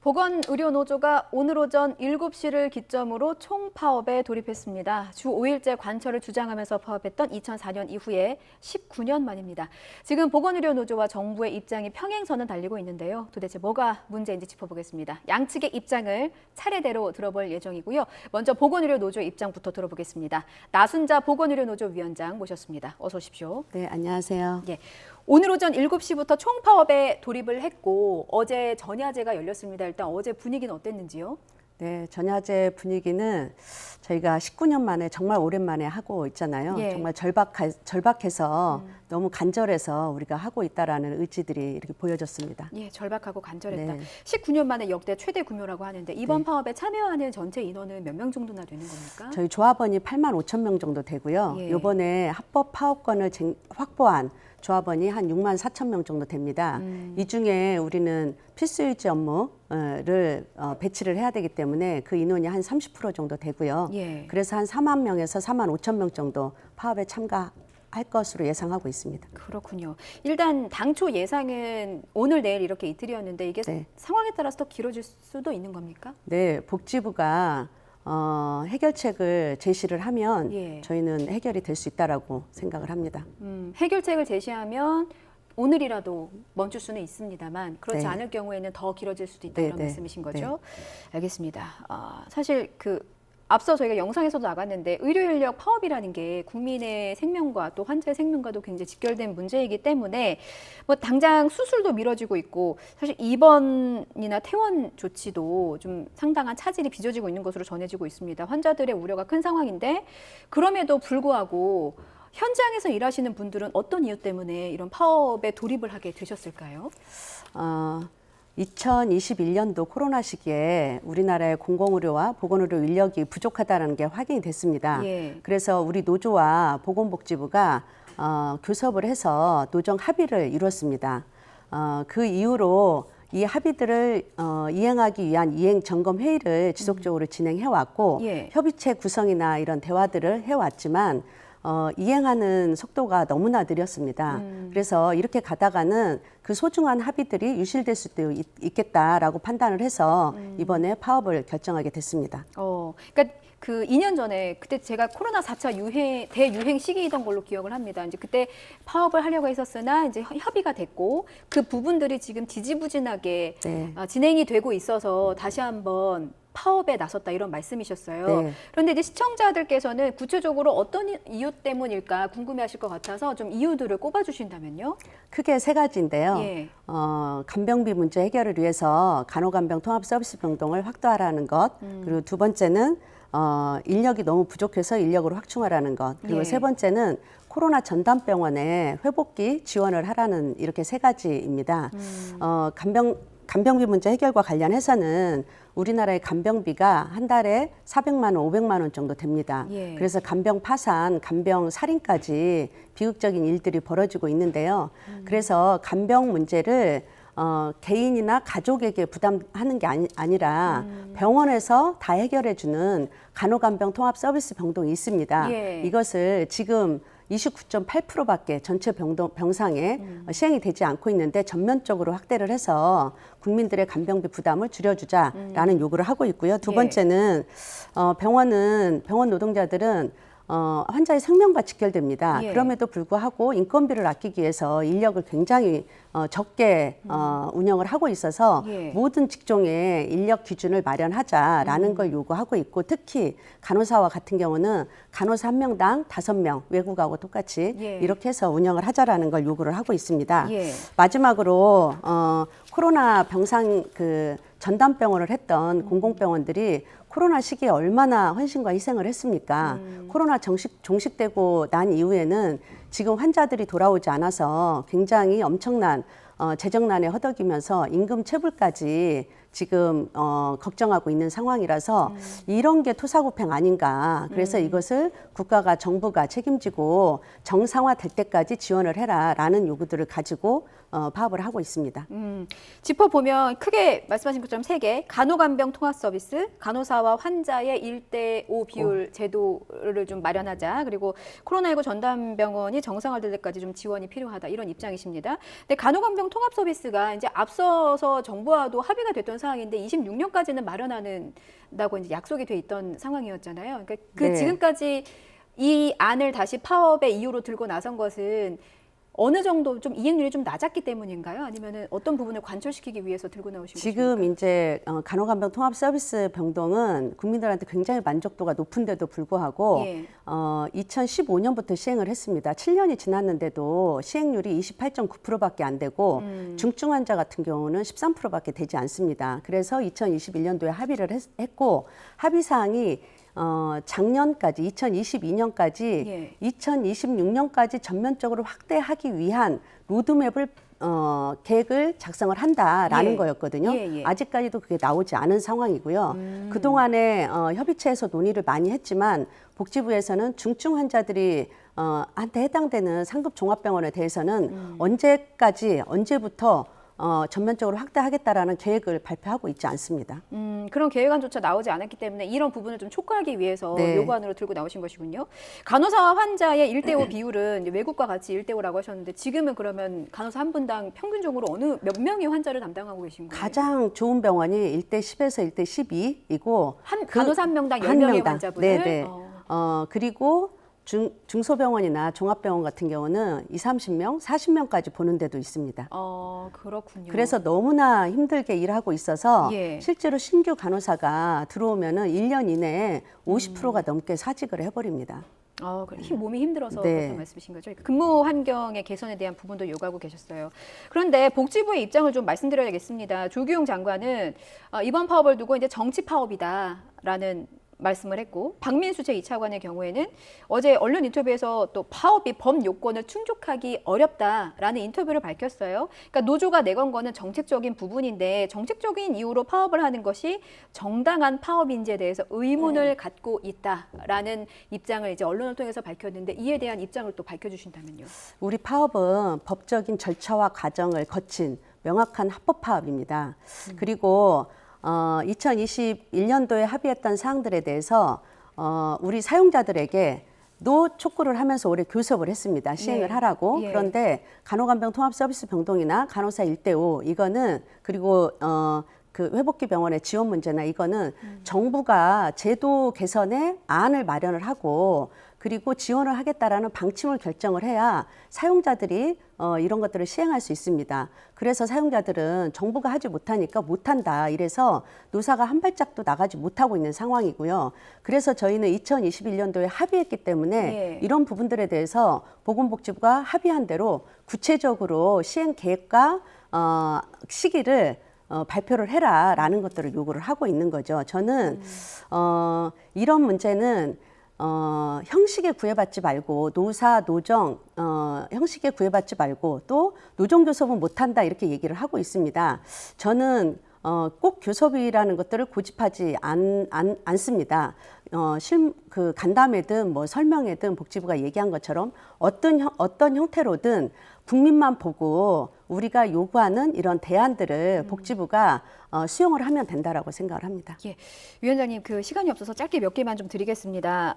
보건의료노조가 오늘 오전 7시를 기점으로 총파업에 돌입했습니다. 주 5일째 관철을 주장하면서 파업했던 2004년 이후에 19년 만입니다. 지금 보건의료노조와 정부의 입장이 평행선을 달리고 있는데요. 도대체 뭐가 문제인지 짚어보겠습니다. 양측의 입장을 차례대로 들어볼 예정이고요. 먼저 보건의료노조의 입장부터 들어보겠습니다. 나순자 보건의료노조 위원장 모셨습니다. 어서 오십시오. 네, 안녕하세요. 예. 오늘 오전 7시부터 총파업에 돌입을 했고 어제 전야제가 열렸습니다. 일단 어제 분위기는 어땠는지요? 네, 전야제 분위기는 저희가 19년 만에 정말 오랜만에 하고 있잖아요. 예. 정말 절박해서 너무 간절해서 우리가 하고 있다라는 의지들이 이렇게 보여졌습니다. 예, 절박하고 간절했다. 네. 19년 만에 역대 최대 규모라고 하는데 이번 파업에 참여하는 전체 인원은 몇 명 정도나 되는 겁니까? 저희 조합원이 8만 5천 명 정도 되고요. 예. 이번에 합법 파업권을 확보한 조합원이 한 6만 4천 명 정도 됩니다. 이 중에 우리는 필수일지 업무를 배치를 해야 되기 때문에 그 인원이 한 30% 정도 되고요. 예. 그래서 한 4만 명에서 4만 5천 명 정도 파업에 참가할 것으로 예상하고 있습니다. 그렇군요. 일단 당초 예상은 오늘 내일 이렇게 이틀이었는데 이게 네. 상황에 따라서 더 길어질 수도 있는 겁니까? 네, 복지부가 해결책을 제시를 하면 예. 저희는 해결이 될 수 있다라고 생각을 합니다. 해결책을 제시하면 오늘이라도 멈출 수는 있습니다만 그렇지 네. 않을 경우에는 더 길어질 수도 있다 이런 네, 네. 말씀이신 거죠? 알겠습니다. 사실 앞서 저희가 영상에서도 나갔는데 의료인력 파업이라는 게 국민의 생명과 또 환자의 생명과도 굉장히 직결된 문제이기 때문에 뭐 당장 수술도 미뤄지고 있고 사실 입원이나 퇴원 조치도 좀 상당한 차질이 빚어지고 있는 것으로 전해지고 있습니다. 환자들의 우려가 큰 상황인데 그럼에도 불구하고 현장에서 일하시는 분들은 어떤 이유 때문에 이런 파업에 돌입을 하게 되셨을까요? 2021년도 코로나 시기에 우리나라의 공공의료와 보건의료 인력이 부족하다는 게 확인이 됐습니다. 예. 그래서 우리 노조와 보건복지부가 교섭을 해서 노정 합의를 이뤘습니다. 그 이후로 이 합의들을 이행하기 위한 이행 점검 회의를 지속적으로 진행해 왔고 예. 협의체 구성이나 이런 대화들을 해왔지만 이행하는 속도가 너무나 느렸습니다. 그래서 이렇게 가다가는 그 소중한 합의들이 유실될 수도 있겠다라고 판단을 해서 이번에 파업을 결정하게 됐습니다. 그러니까 그 2년 전에 그때 제가 코로나 4차 대유행 시기이던 걸로 기억을 합니다. 이제 그때 파업을 하려고 했었으나 이제 협의가 됐고 그 부분들이 지금 지지부진하게 네. 진행이 되고 있어서 다시 한번 파업에 나섰다 이런 말씀이셨어요. 네. 그런데 이제 시청자들께서는 구체적으로 어떤 이유 때문일까 궁금해하실 것 같아서 좀 이유들을 꼽아주신다면요. 크게 세 가지인데요. 예. 간병비 문제 해결을 위해서 간호간병 통합 서비스 병동을 확대하라는 것. 그리고 두 번째는 인력이 너무 부족해서 인력으로 확충하라는 것. 그리고 예. 세 번째는 코로나 전담병원에 회복기 지원을 하라는 이렇게 세 가지입니다. 간병비 문제 해결과 관련해서는 우리나라의 간병비가 한 달에 400만 원, 500만 원 정도 됩니다. 예. 그래서 간병 파산, 간병 살인까지 비극적인 일들이 벌어지고 있는데요. 그래서 간병 문제를 개인이나 가족에게 부담하는 게 아니라 병원에서 다 해결해주는 간호간병 통합 서비스 병동이 있습니다. 예. 이것을 지금 29.8%밖에 전체 병상에 시행이 되지 않고 있는데 전면적으로 확대를 해서 국민들의 간병비 부담을 줄여주자라는 요구를 하고 있고요. 두 예. 번째는 병원 노동자들은 환자의 생명과 직결됩니다. 예. 그럼에도 불구하고 인건비를 아끼기 위해서 인력을 굉장히 적게 운영을 하고 있어서 예. 모든 직종에 인력 기준을 마련하자라는 걸 요구하고 있고 특히 간호사와 같은 경우는 간호사 한 명당 5명 외국하고 똑같이 예. 이렇게 해서 운영을 하자라는 걸 요구를 하고 있습니다. 예. 마지막으로 코로나 병상 전담병원을 했던 공공병원들이 코로나 시기에 얼마나 헌신과 희생을 했습니까? 코로나 종식되고 난 이후에는 지금 환자들이 돌아오지 않아서 굉장히 엄청난 재정난에 허덕이면서 임금 체불까지 지금 걱정하고 있는 상황이라서 이런 게 토사구팽 아닌가. 그래서 이것을 국가가 정부가 책임지고 정상화될 때까지 지원을 해라라는 요구들을 가지고 파업을 하고 있습니다. 짚어보면 크게 말씀하신 것처럼 3개, 간호간병 통합 서비스, 간호사와 환자의 1대5 비율 제도를 좀 마련하자. 그리고 코로나19 전담병원이 정상화될 때까지 좀 지원이 필요하다. 이런 입장이십니다. 근데 간호간병 통합 서비스가 이제 앞서서 정부와도 합의가 됐던 사항인데 26년까지는 마련하는다고 이제 약속이 돼 있던 상황이었잖아요. 그러니까 그 네. 지금까지 이 안을 다시 파업의 이유로 들고 나선 것은 어느 정도 좀 이행률이 좀 낮았기 때문인가요? 아니면은 어떤 부분을 관철시키기 위해서 들고 나오신 지금 것입니까? 이제 간호간병 통합 서비스 병동은 국민들한테 굉장히 만족도가 높은데도 불구하고 예. 2015년부터 시행을 했습니다. 7년이 지났는데도 시행률이 28.9%밖에 안 되고 중증 환자 같은 경우는 13%밖에 되지 않습니다. 그래서 2021년도에 합의를 했고 합의 사항이 작년까지 2022년까지 예. 2026년까지 전면적으로 확대하기 위한 로드맵을 계획을 작성을 한다라는 예. 거였거든요. 예, 예. 아직까지도 그게 나오지 않은 상황이고요. 그동안에 협의체에서 논의를 많이 했지만 복지부에서는 중증 환자들이 한테 해당되는 상급 종합병원에 대해서는 언제부터 전면적으로 확대하겠다라는 계획을 발표하고 있지 않습니다. 그런 계획안조차 나오지 않았기 때문에 이런 부분을 좀 촉구하기 위해서 네. 요구안으로 들고 나오신 것이군요. 간호사와 환자의 1대5 비율은 이제 외국과 같이 1대5라고 하셨는데 지금은 그러면 간호사 한 분당 평균적으로 몇 명의 환자를 담당하고 계신 거예요? 가장 좋은 병원이 1대 10에서 1대 12이고 간호사 한 명당 10명의 환자분을? 네네. 그리고 중소병원이나 종합병원 같은 경우는 30명, 40명까지 보는 데도 있습니다. 그렇군요. 그래서 너무나 힘들게 일하고 있어서 예. 실제로 신규 간호사가 들어오면은 1년 이내에 50%가 넘게 사직을 해버립니다. 몸이 힘들어서 네. 그렇다는 말씀이신 거죠? 근무 환경의 개선에 대한 부분도 요구하고 계셨어요. 그런데 복지부의 입장을 좀 말씀드려야겠습니다. 조규용 장관은 이번 파업을 두고 이제 정치 파업이다라는 말씀을 했고 박민수 제2차관의 경우에는 어제 언론 인터뷰에서 또 파업이 법 요건을 충족하기 어렵다라는 인터뷰를 밝혔어요. 그러니까 노조가 내건 거는 정책적인 부분인데 정책적인 이유로 파업을 하는 것이 정당한 파업인지에 대해서 의문을 갖고 있다라는 입장을 이제 언론을 통해서 밝혔는데 이에 대한 입장을 또 밝혀주신다면요. 우리 파업은 법적인 절차와 과정을 거친 명확한 합법 파업입니다. 그리고 2021년도에 합의했던 사항들에 대해서 우리 사용자들에게 촉구를 하면서 올해 교섭을 했습니다. 시행을 네. 하라고. 예. 그런데 간호간병 통합 서비스 병동이나 간호사 1대5 이거는 그리고 그 회복기 병원의 지원 문제나 이거는 정부가 제도 개선에 안을 마련을 하고 그리고 지원을 하겠다라는 방침을 결정을 해야 사용자들이 이런 것들을 시행할 수 있습니다. 그래서 사용자들은 정부가 하지 못하니까 못한다. 이래서 노사가 한 발짝도 나가지 못하고 있는 상황이고요. 그래서 저희는 2021년도에 합의했기 때문에 예. 이런 부분들에 대해서 보건복지부가 합의한 대로 구체적으로 시행 계획과 시기를 발표를 해라라는 것들을 요구를 하고 있는 거죠. 저는 이런 문제는 형식에 구애받지 말고 노사, 노정 형식에 구애받지 말고 또 노정교섭은 못한다 이렇게 얘기를 하고 있습니다. 저는 꼭 교섭이라는 것들을 고집하지 않습니다. 그 간담회든 뭐 설명회든 복지부가 얘기한 것처럼 어떤 형태로든 국민만 보고 우리가 요구하는 이런 대안들을 복지부가 수용을 하면 된다라고 생각을 합니다. 예, 위원장님 그 시간이 없어서 짧게 몇 개만 좀 드리겠습니다.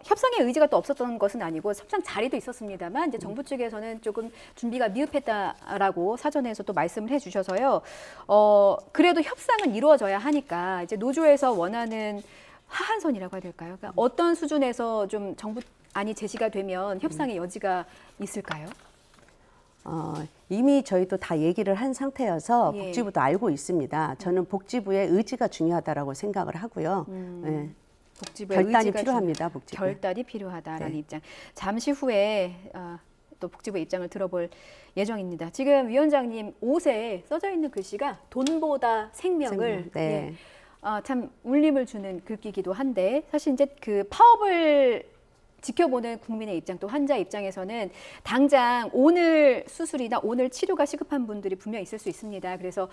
협상의 의지가 또 없었던 것은 아니고 협상 자리도 있었습니다만 이제 정부 측에서는 조금 준비가 미흡했다라고 사전에서 또 말씀을 해주셔서요. 그래도 협상은 이루어져야 하니까 이제 노조에서 원하는 하한선이라고 해야 될까요? 그러니까 어떤 수준에서 좀 정부 안이 제시가 되면 협상의 여지가 있을까요? 이미 저희도 다 얘기를 한 상태여서 예. 복지부도 알고 있습니다. 저는 복지부의 의지가 중요하다라고 생각을 하고요. 네. 복지부의 결단이 의지가 필요합니다. 복지부. 결단이 필요하다라는 네. 입장. 잠시 후에 또 복지부의 입장을 들어볼 예정입니다. 지금 위원장님 옷에 써져 있는 글씨가 돈보다 생명을 네. 예. 참 울림을 주는 글귀기도 한데 사실 이제 그 파업을 지켜보는 국민의 입장 또 환자 입장에서는 당장 오늘 수술이나 오늘 치료가 시급한 분들이 분명 있을 수 있습니다. 그래서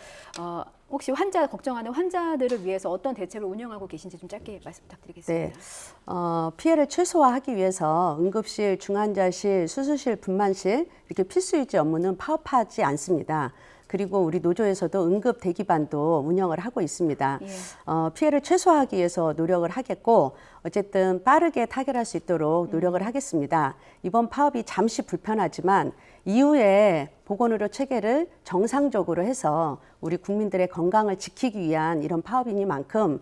혹시 걱정하는 환자들을 위해서 어떤 대책을 운영하고 계신지 좀 짧게 말씀 부탁드리겠습니다. 네. 피해를 최소화하기 위해서 응급실, 중환자실, 수술실, 분만실 이렇게 필수 유지 업무는 파업하지 않습니다. 그리고 우리 노조에서도 응급 대기반도 운영을 하고 있습니다. 예. 피해를 최소화하기 위해서 노력을 하겠고 어쨌든 빠르게 타결할 수 있도록 노력을 하겠습니다. 이번 파업이 잠시 불편하지만 이후에 보건의료 체계를 정상적으로 해서 우리 국민들의 건강을 지키기 위한 이런 파업이니만큼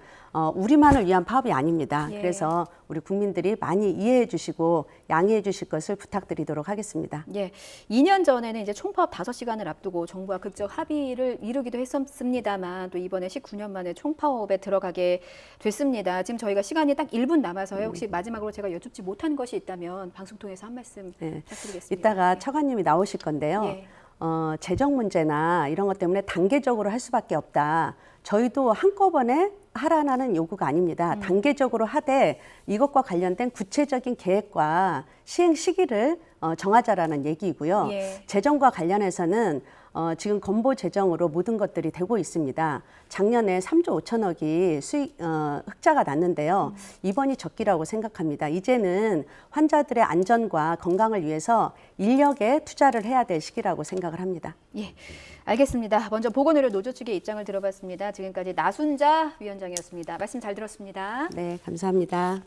우리만을 위한 파업이 아닙니다. 예. 그래서 우리 국민들이 많이 이해해 주시고 양해해 주실 것을 부탁드리도록 하겠습니다. 예, 2년 전에는 이제 총파업 5시간을 앞두고 정부와 극적 합의를 이루기도 했었습니다만 또 이번에 19년 만에 총파업에 들어가게 됐습니다. 지금 저희가 시간이 딱 1분 남아서요. 혹시 마지막으로 제가 여쭙지 못한 것이 있다면 방송 통해서 한 말씀 네. 부탁드리겠습니다. 이따가 처관님이 나오실 건데요. 예. 재정 문제나 이런 것 때문에 단계적으로 할 수밖에 없다. 저희도 한꺼번에 하라는 요구가 아닙니다. 단계적으로 하되 이것과 관련된 구체적인 계획과 시행 시기를 정하자라는 얘기이고요. 예. 재정과 관련해서는 지금 건보 재정으로 모든 것들이 되고 있습니다. 작년에 3조 5천억이 흑자가 났는데요. 이번이 적기라고 생각합니다. 이제는 환자들의 안전과 건강을 위해서 인력에 투자를 해야 될 시기라고 생각을 합니다. 예, 알겠습니다. 먼저 보건의료 노조 측의 입장을 들어봤습니다. 지금까지 나순자 위원장이었습니다. 말씀 잘 들었습니다. 네, 감사합니다.